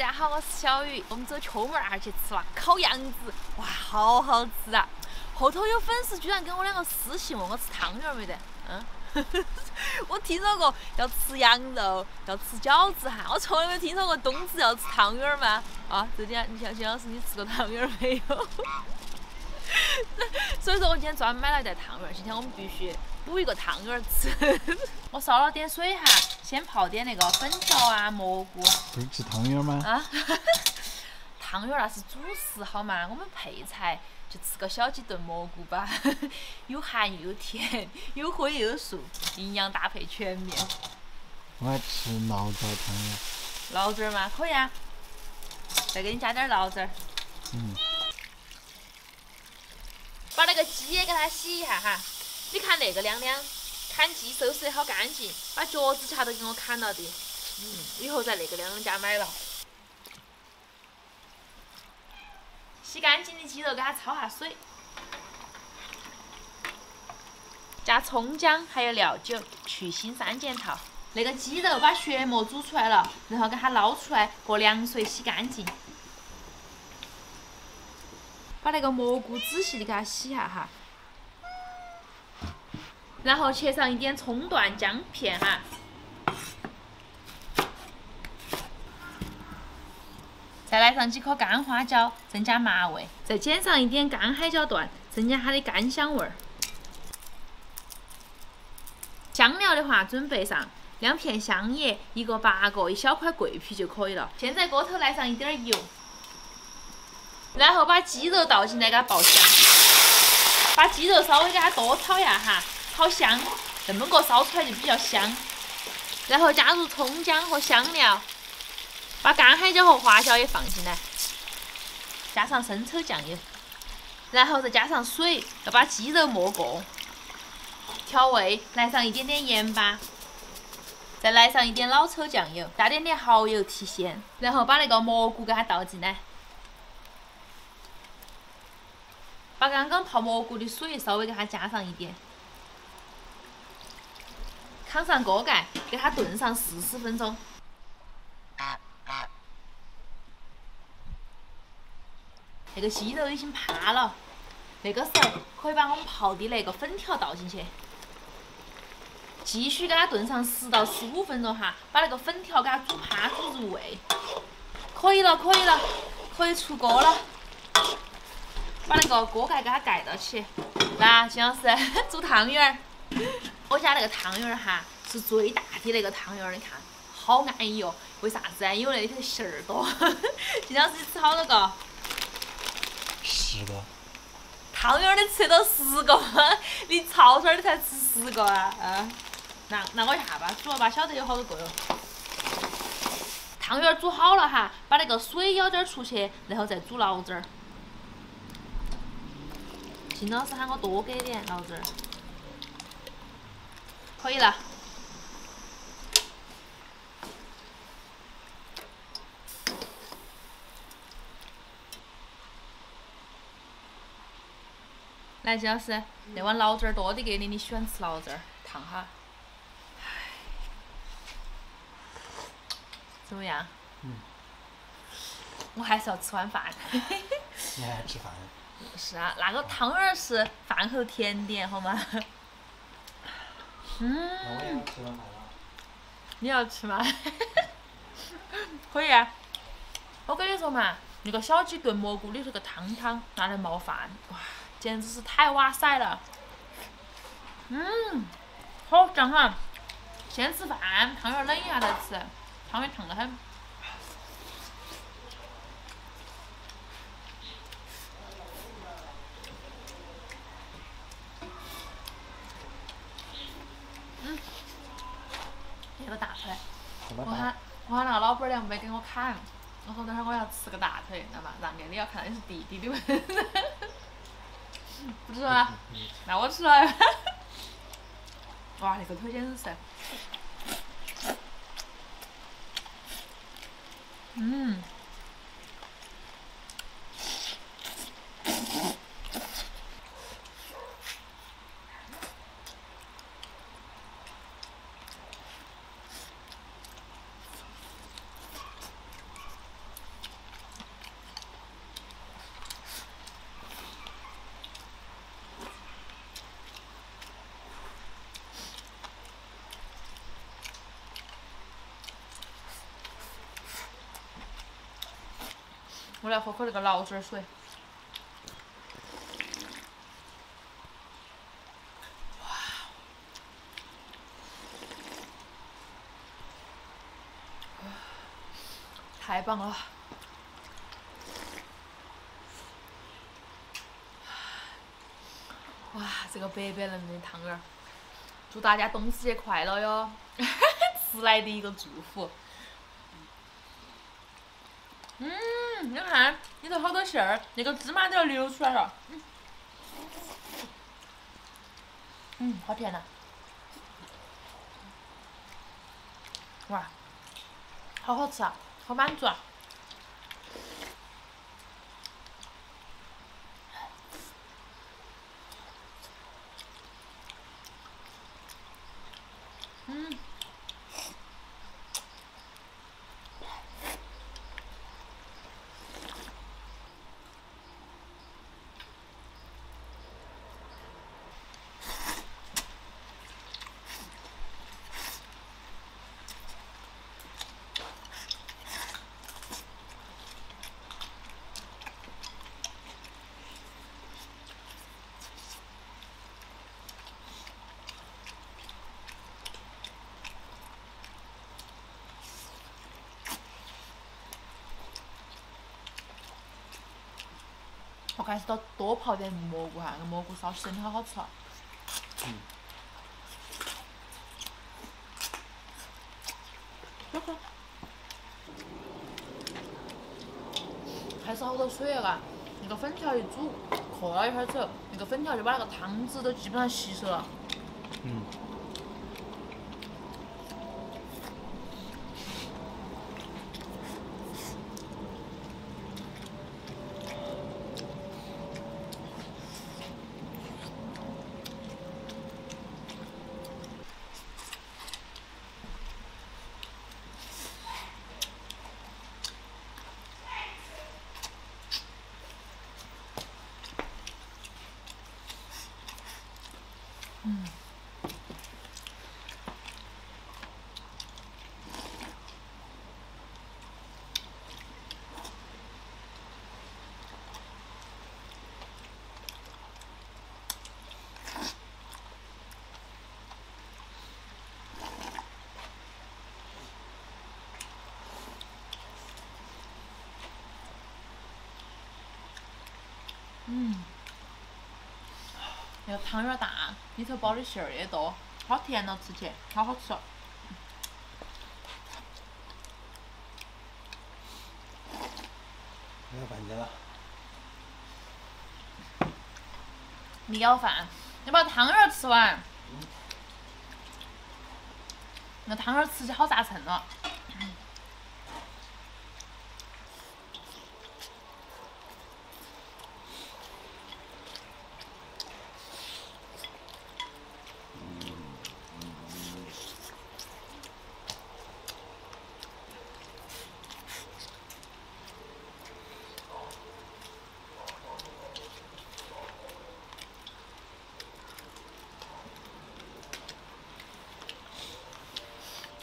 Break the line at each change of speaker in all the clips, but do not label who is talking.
家好，我是小雨。我们走秋门儿去吃了烤羊子，哇，好好吃啊！后头有粉丝居然跟我两个私信问我吃汤圆没得，我听说过要吃羊肉，要吃饺子哈，我从来没听说过冬至要吃汤圆吗？啊，这点你像金老师，你吃过汤圆没有？所以说我今天专门买了一袋汤圆，今天我们必须补一个汤圆吃。我烧了点水哈，先泡点那个粉条啊、蘑菇。
不是吃汤圆吗？
啊，汤圆那是主食好吗？我们配菜就吃个小鸡炖蘑菇吧，有咸又有甜，有荤又有素，营养搭配全面。
我爱吃醪糟汤圆。
醪糟吗？可以啊，再给你加点醪糟。把那个鸡也给它洗一下哈，你看那个亮亮，砍鸡收拾得好干净，把脚趾甲都给我砍了的。以后在那个亮亮家买了。洗干净的鸡肉给它焯下水，加葱姜还有料酒，去腥3件套。那个鸡肉把血膜煮出来了，然后给它捞出来，过凉水洗干净。把那个蘑菇仔细的给它洗下哈，然后切上一点葱段、姜片哈，再来上几颗干花椒，增加麻味，再剪上一点干海椒段，增加它的干香味儿。香料的话，准备上2片香叶、1个八角、1小块桂皮就可以了。先在锅头来上一点油。然后把鸡肉倒进来，给它爆香。把鸡肉稍微给它多炒一下哈，炒香，这么个烧出来就比较香。然后加入葱姜和香料，把干海椒和花椒也放进来，加上生抽酱油，然后再加上水，要把鸡肉没过。调味，来上一点点盐巴，再来上一点老抽酱油，加点点蚝油提鲜，然后把那个蘑菇给它倒进来。把刚刚泡蘑菇的水稍微给它加上一点，扛上锅盖，给它炖上40分钟。那个鸡肉已经趴了，那个时候可以把我们泡的那个粉条倒进去，继续给它炖上10到15分钟哈，把那个粉条给它煮趴、煮入味。可以了，可以了，可以出锅了。把那个锅盖给它盖到起。来，金老师煮汤圆儿。我家那个汤圆儿哈是最大的那个汤圆儿，你看好安逸哦。为啥子啊？因为那里头馅儿多。金老师吃好多个
？10个。
汤圆儿你吃得到10个吗？你抄出来你才吃10个啊？那我一下吧，煮了吧，晓得有好多个哟。汤圆儿煮好了哈，把那个水舀点出去，然后再煮醪糟儿。金老师喊我多给点醪糟儿，可以了。来，金老师，那碗醪糟儿多的给你，你喜欢吃醪糟儿，烫哈。怎么样？我还是要吃碗饭。
你还吃饭？
是啊，那个汤圆儿是饭后甜点，好吗？
那我也要吃碗饭了。
你要吃吗？可以啊。我跟你说嘛，那个小鸡炖蘑菇里头个汤拿来冒饭，哇，简直是太哇塞了。好胀哈！先吃饭，汤圆冷一下再吃，汤圆烫得很。那个大腿，我喊那个老板娘没给我砍，我说等会儿我要吃个大腿，知道吗？让给你要看的是弟弟的份。不吃吗？那我吃了。哇，那个腿简直是。我来喝口那个醪糟水。哇，太棒了！哇，这个白白嫩嫩的汤圆儿，祝大家冬至节快乐哟！迟来的一个祝福。你看里头好多馅儿，那个芝麻都要流出来了。好甜呐！哇，好好吃啊，好满足啊！我开始多泡点蘑菇哈，那个蘑菇烧真的好好吃啊！还是好多水啊！嘎，那个粉条一煮，过了一会儿之后，那个粉条就把那个汤汁都基本上吸收了。那个汤圆大，里头包的馅儿也多，好甜哦，吃起好好吃哦。
没有饭去了。
你要饭，你把汤圆吃完。那汤圆吃起好扎秤了。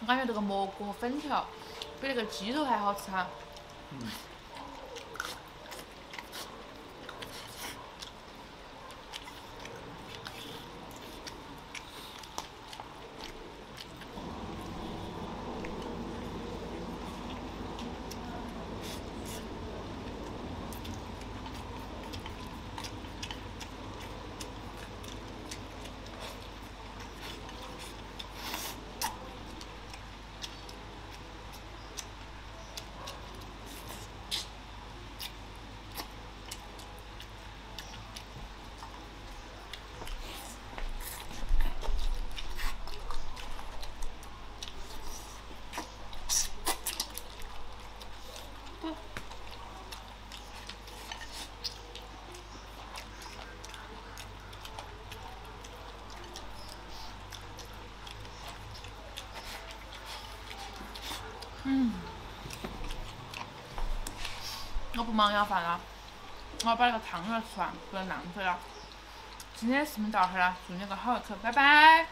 我感觉这个蘑菇和粉条比那个鸡肉还好吃哈。我不忙要饭了，我要把那个汤圆吃完，不能浪费了。今天的视频到这儿了，祝你个好日子，拜拜。